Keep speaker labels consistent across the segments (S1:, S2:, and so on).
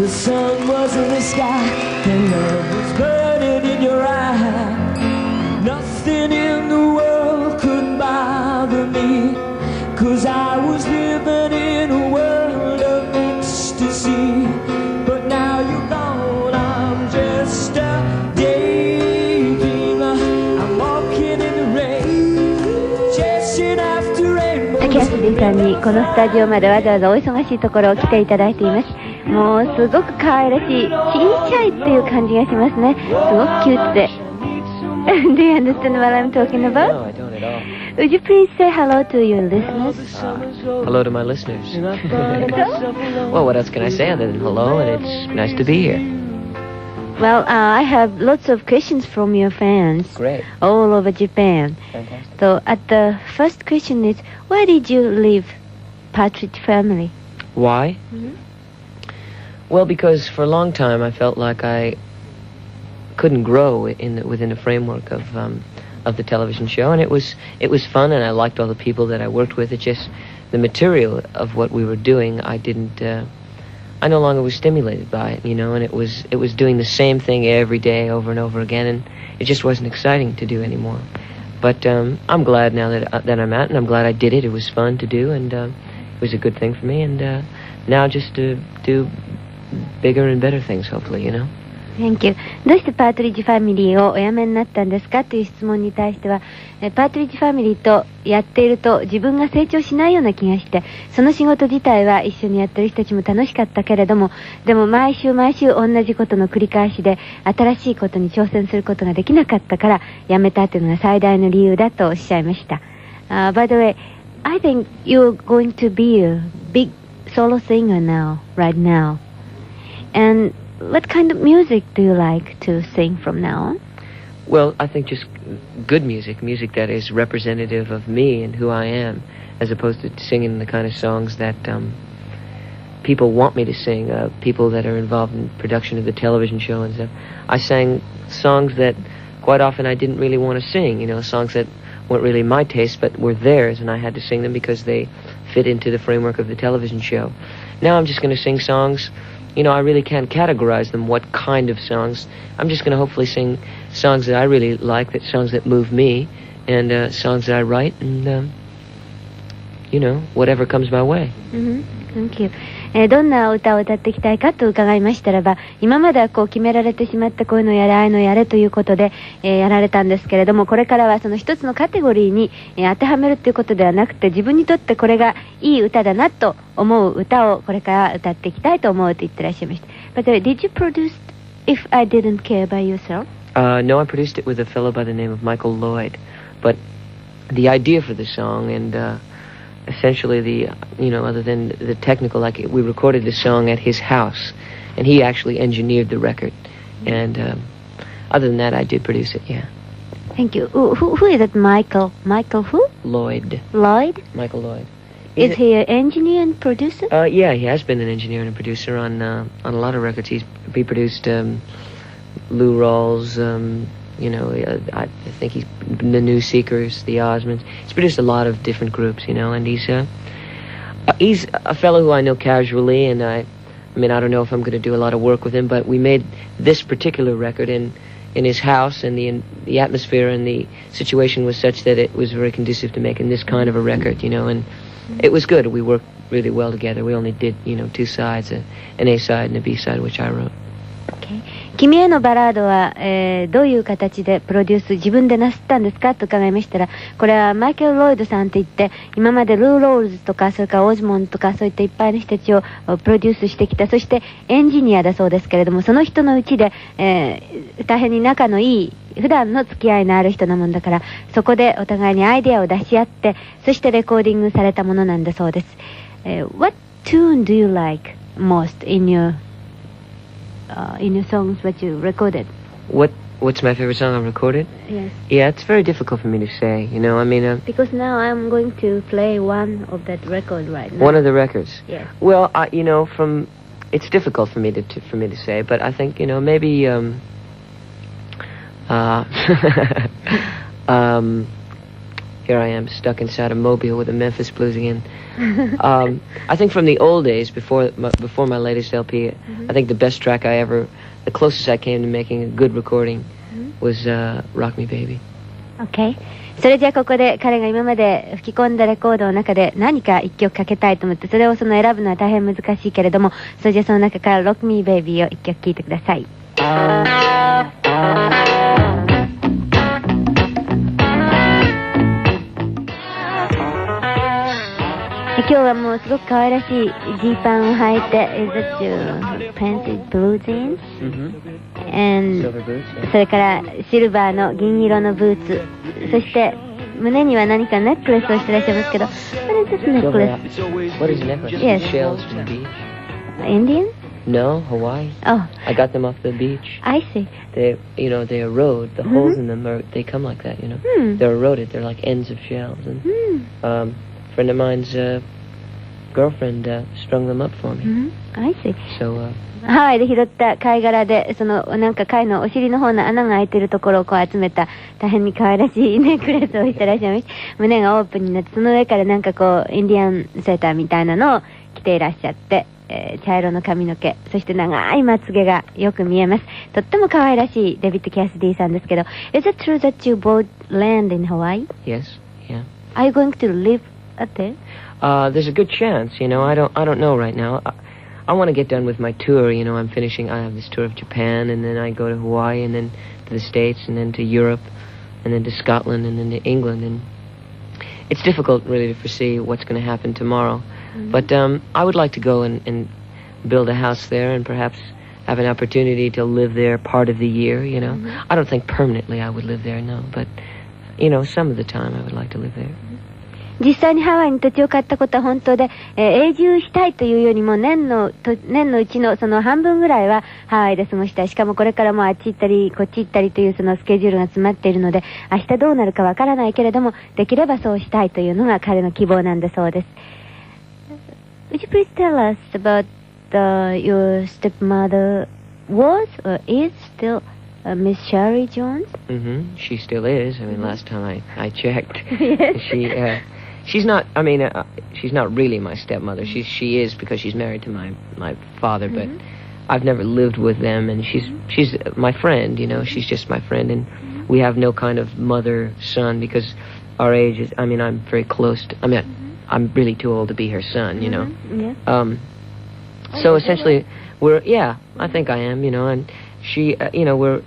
S1: the sun was in the sky and love was burning in your eye. Nothing in the world could bother me, 'cause I was living in a world of ecstasy. But now you're gone, I'm just a daydreamer. I'm walking in the rain, chasing after rainbows.
S2: キャシディさんにこのスタジオまでわざわざお忙しいところを来ていただいています。もうすごく可愛らしい、小さいっていう感じがしますね。すごくキュートで。Do you understand what I'm talking about?
S3: No, I don't at all.
S2: Would you please say hello to your listeners?
S3: Hello to my listeners. Well, what else can I say other than hello, and it's nice to be here.
S2: Well, I have lots of questions from your fans.
S3: Great.
S2: All over Japan.
S3: Fantastic.
S2: So, at the first question is, why did you leave Partridge Family?
S3: Why? Well, because for a long time I felt like I couldn't grow within the framework of the television show, and it was fun, and I liked all the people that I worked with. It just the material of what we were doing, I no longer was stimulated by it, and it was doing the same thing every day over and over again, and it just wasn't exciting to do anymore. But I'm glad now that I'm out, and I'm glad I did it. It was fun to do, and it was a good thing for me, and now just to do bigger and better things, hopefully,
S2: Thank you. どうしてパートリッジファミリーをお辞めになったんですかという質問に対しては、パートリッジファミリーとやっていると自分が成長しないような気がして、その仕事自体は一緒にやってる人たちも楽しかったけれども、でも毎週同じことの繰り返しで新しいことに挑戦することができなかったから辞めたというのが最大の理由だとおっしゃいました。By the way, I think you're going to be a big solo singer right now. And what kind of music do you like to sing from now on?
S3: Well, I think just good music that is representative of me and who I am, as opposed to singing the kind of songs that people want me to sing, people that are involved in production of the television show and stuff. I sang songs that quite often I didn't really want to sing, songs that weren't really my taste but were theirs, and I had to sing them because they fit into the framework of the television show. Now I'm just going to sing songs. I really can't categorize them, what kind of songs. I'm just going to hopefully sing songs that I really like, songs that move me, and songs that I write, and, whatever comes my way.
S2: Thank you. どんな歌を歌っていきたいかと伺いましたらば、今までは決められてしまったこういうのやれああいうのやれということで、やられたんですけれども、これからはその一つのカテゴリーに、当てはめるということではなくて、自分にとってこれがいい歌だなと思う歌をこれから歌っていきたいと思うと言ってらっしゃいました。But did you produce If I Didn't Care by yourself?
S3: No, I produced it with a fellow by the name of Michael Lloyd. But the idea for the song and essentially other than the technical, we recorded the song at his house, and he actually engineered the record. And other than that, I did produce it, yeah.
S2: Thank you. Who is it, Michael? Michael who?
S3: Lloyd.
S2: Lloyd?
S3: Michael Lloyd.
S2: Is he an engineer and producer?
S3: Yeah, he has been an engineer and a producer on a lot of records. He produced Lou Rawls, I think he's the New Seekers, the Osmonds. He's produced a lot of different groups, and he's a fellow who I know casually, and I don't know if I'm going to do a lot of work with him, but we made this particular record in his house, and the atmosphere and the situation was such that it was very conducive to making this kind of a record, and it was good. We worked really well together. We only did, two sides, an A side and a B side, which I wrote.
S2: Okay. 君へのバラードは、どういう形でプロデュース自分でなすったんですかと伺いましたら、これはマイケル・ロイドさんといって今までルー・ロールズとかそれからオズモンとかそういったいっぱいの人たちをプロデュースしてきた、そしてエンジニアだそうですけれども、その人のうちで、大変に仲のいい普段の付き合いのある人なもんだから、そこでお互いにアイデアを出し合って、そしてレコーディングされたものなんだそうです。What tune do you like most in your songs that you recorded?
S3: What's my favorite song I've recorded?
S2: Yes.
S3: Yeah, it's very difficult for me to say,
S2: Because now I'm going to play one of that record right now.
S3: One of the records?
S2: Yes.
S3: Well, it's difficult for me to say, but I think, maybe, here I am stuck inside a mobile with the Memphis Blues again. I think from the old days, before my latest LP, I think the best track the closest I came to making a good recording was Rock Me Baby.
S2: Okay. それじゃあここで彼が今まで吹き込んだレコードの中で何か一曲かけたいと思って、それを選ぶのは大変難しいけれども、それじゃあその中から Rock Me Baby を一曲聴いてください。今日はもうすごく可愛らしいジーパンを履いて、Is that your pants blue jeans? And それからシルバーの銀色のブーツ、そして胸には何かネックレスをしてらっしゃいますけど、What is this necklace?
S3: What is a necklace?
S2: Yes.
S3: Shells from the beach.
S2: Indian?
S3: No, Hawaii.
S2: Oh.
S3: I got them off the beach.
S2: I see.
S3: They erode. The holes in them they come like that, They're eroded. They're like ends of shells. And a friend of mine's girlfriend strung them up for me.
S2: I see.
S3: So,
S2: ハワイで拾った貝殻で、なんか貝のお尻の方の穴が開いてるところを集めた大変に可愛らしいネックレスをしてらっしゃいました。胸がオープンになって、その上からなんかインディアンセーターみたいなのを着ていらっしゃって、茶色の髪の毛、そして長いまつげがよく見えます。とっても可愛らしいデビッド・キャシディさんですけど、Is it true that you bought land in Hawaii?
S3: Yes, yeah.
S2: Are you going to live up there?
S3: There's a good chance, I don't know right now. I want to get done with my tour, I'm finishing, I have this tour of Japan, and then I go to Hawaii, and then to the States, and then to Europe, and then to Scotland, and then to England, and it's difficult really to foresee what's going to happen tomorrow. But I would like to go and build a house there, and perhaps have an opportunity to live there part of the year, I don't think permanently I would live there, no, but, some of the time I would like to live there.
S2: 実際にハワイに土地を買ったことは本当で、永住したいというよりも年のうちのその半分ぐらいはハワイで過ごしたい。しかもこれからもあっち行ったりこっち行ったりというそのスケジュールが詰まっているので、明日どうなるかわからないけれども、できればそうしたいというのが彼の希望なんだそうです。Would you please tell us about your stepmother was or is still Miss Sherry Jones?
S3: She still is. I mean, last time I checked.
S2: Yes.
S3: She's not, she's not really my stepmother. She is because she's married to my father, but I've never lived with them, and she's my friend, she's just my friend, and we have no kind of mother-son because our age is, I'm very close to, I'm really too old to be her son,
S2: Yeah.
S3: So essentially, I think I am, and she, we're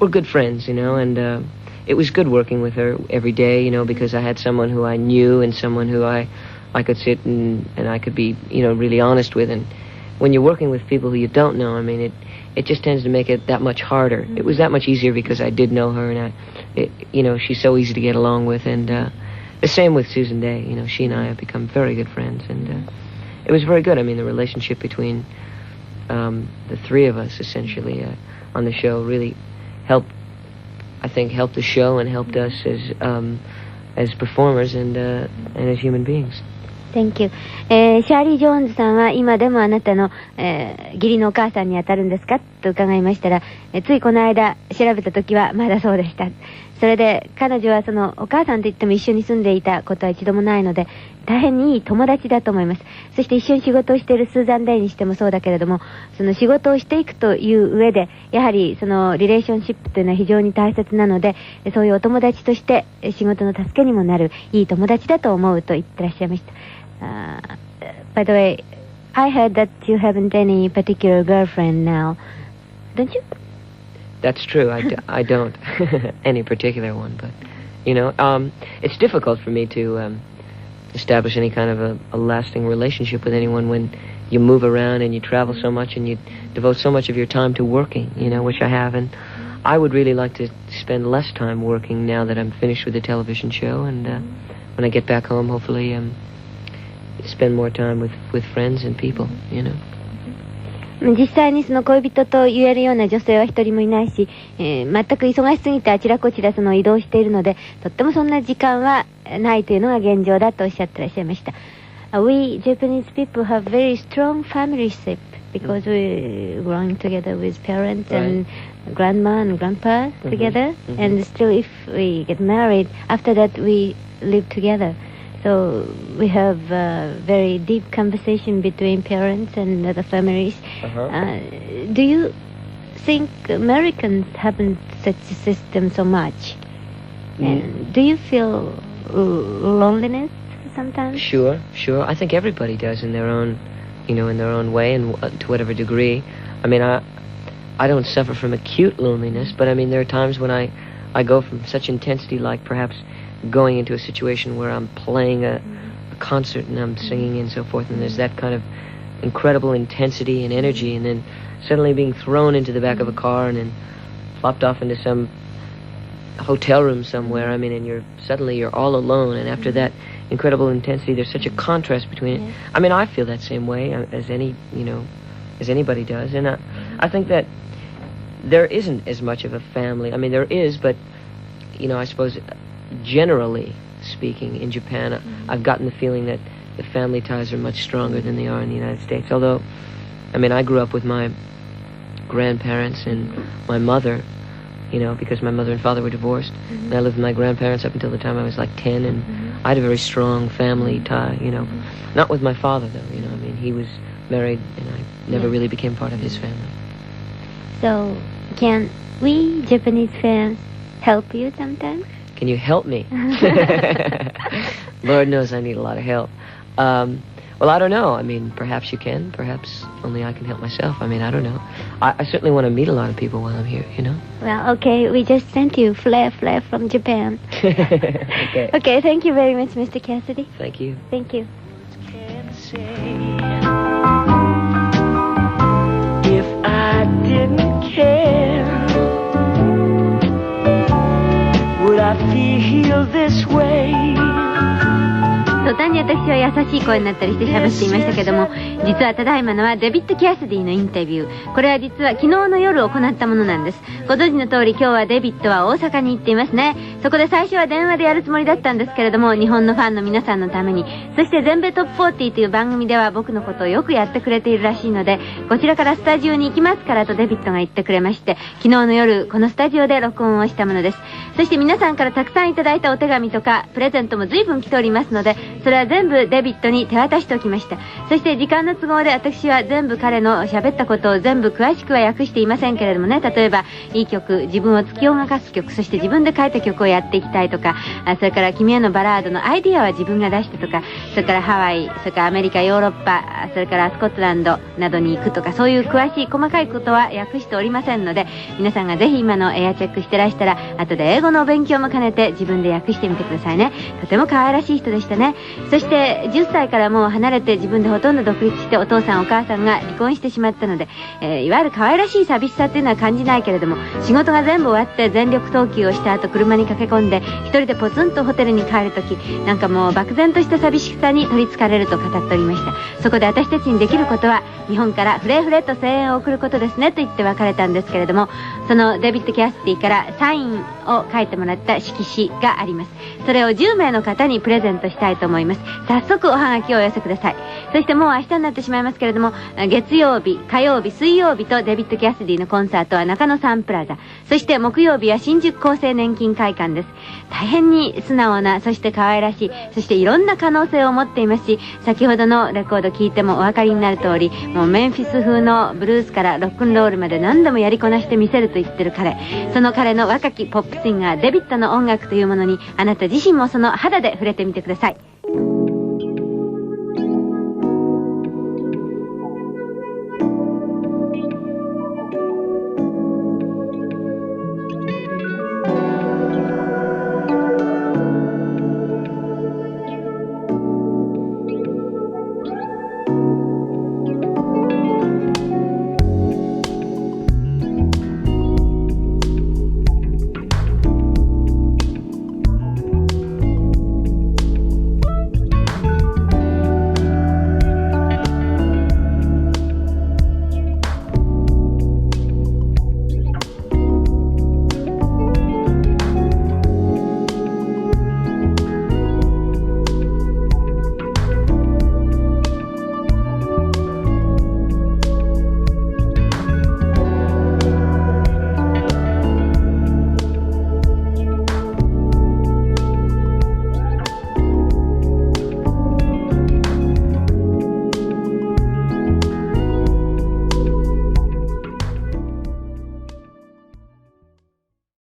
S3: good friends, and it was good working with her every day, because I had someone who I knew and someone who I could sit and I could be, really honest with. And when you're working with people who you don't know, it just tends to make it that much harder. It was that much easier because I did know her, and she's so easy to get along with. And the same with Susan Day. She and I have become very good friends, and it was very good. The relationship between the three of us essentially on the show really helped the show and helped us as performers and as human beings.
S2: Thank you. シャーリー・ジョーンズさんは今でもあなたの、義理のお母さんにあたるんですかと伺いましたら、ついこの間調べた時はまだそうでした。それで彼女はそのお母さんといっても一緒に住んでいたことは一度もないので、大変にいい友達だと思います。そして一緒に仕事をしているスーザン・デイにしてもそうだけれども、その仕事をしていくという上で、やはりそのリレーションシップというのは非常に大切なので、そういうお友達として仕事の助けにもなるいい友達だと思うと言ってらっしゃいました。By the way, I heard that you haven't any particular girlfriend now, don't you?
S3: That's true. I don't any particular one, but it's difficult for me to establish any kind of a lasting relationship with anyone when you move around and you travel so much and you devote so much of your time to working, which I have, and I would really like to spend less time working now that I'm finished with the television show, and when I get back home, hopefully spend more time with friends and people,
S2: 実際にその恋人と言えるような女性は一人もいないし、全く忙しすぎてあちらこちらその移動しているので、とってもそんな時間はないというのが現状だとおっしゃってらっしゃいました。We Japanese people have very strong family ship because we growing together with parents and grandma and grandpa together, and still if we get married, after that we live together. So we have very deep conversation between parents and other families. Do you think Americans haven't such a system so much? And do you feel loneliness sometimes?
S3: Sure. I think everybody does in their own, in their own way and to whatever degree. I mean, I don't suffer from acute loneliness, but I mean, there are times when I go from such intensity, like perhaps going into a situation where I'm playing a concert and I'm singing and so forth, and there's that kind of incredible intensity and energy, and then suddenly being thrown into the back of a car and then plopped off into some hotel room somewhere. I mean, and you're all alone, and after that incredible intensity, there's such a contrast between it. I mean, I feel that same way as anybody does, and I think that there isn't as much of a family. I mean, there is, but I suppose generally speaking in Japan, I've gotten the feeling that the family ties are much stronger than they are in the United States. Although, I mean, I grew up with my grandparents and my mother, because my mother and father were divorced. And I lived with my grandparents up until the time I was like 10, and I had a very strong family tie, Not with my father, though, I mean, he was married, and I never really became part of his family.
S2: So, can we Japanese fans help you sometimes?
S3: Can you help me? Lord knows I need a lot of help. Well, I don't know. I mean, perhaps you can. Perhaps only I can help myself. I mean, I don't know. I certainly want to meet a lot of people while I'm here,
S2: Well, okay. We just sent you flare from Japan.
S3: Okay.
S2: Okay, thank you very much, Mr. Cassidy.
S3: Thank you.
S2: Thank you.
S1: If I didn't care, would I feel this way?
S2: 途端に私は優しい声になったりして喋っていましたけども、実はただいまのはデビッド・キャシディのインタビュー。これは実は昨日の夜行ったものなんです。ご存知の通り今日はデビッドは大阪に行っていますね。そこで最初は電話でやるつもりだったんですけれども、日本のファンの皆さんのために、そして全米トップ40という番組では僕のことをよくやってくれているらしいので、こちらからスタジオに行きますからとデビッドが言ってくれまして、昨日の夜このスタジオで録音をしたものです。そして皆さんからたくさんいただいたお手紙とかプレゼントも随分来ておりますので、それは全部デビッドに手渡しておきました。そして時間の都合で私は全部彼の喋ったことを全部詳しくは訳していませんけれどもね、例えばいい曲、自分を突き動かす曲、そして自分で書いた曲をやっていきたいとか、それから君へのバラードのアイディアは自分が出したとか、それからハワイ、それからアメリカ、ヨーロッパ、それからスコットランドなどに行くとか、そういう詳しい細かいことは訳しておりませんので、皆さんがぜひ今のエアチェックしてらしたら、後で英語のお勉強も兼ねて自分で訳してみてくださいね。とても可愛らしい人でしたね。そして10歳からもう離れて自分でほとんど独立して、お父さんお母さんが離婚してしまったので、いわゆる可愛らしい寂しさっていうのは感じないけれども、仕事が全部終わって全力投球をした後車に駆け込んで一人でポツンとホテルに帰るとき、なんかもう漠然とした寂しさに取りつかれると語っておりました。そこで私たちにできることは日本からフレフレと声援を送ることですねと言って別れたんですけれども、そのデビッド・キャシティからサインを書いてもらった色紙があります。それを10名の方にプレゼントしたいと思います。早速おはがきをお寄せください。そしてもう明日になってしまいますけれども、月曜日、火曜日、水曜日とデビッド・キャシディのコンサートは中野サンプラザ、そして木曜日は新宿厚生年金会館です。大変に素直な、そして可愛らしい、そしていろんな可能性を持っていますし、先ほどのレコード聞いてもお分かりになる通り、もうメンフィス風のブルースからロックンロールまで何度もやりこなしてみせると言ってる彼、その彼の若きポップシンガーデビッドの音楽というものに、あなた自身もその肌で触れてみてください。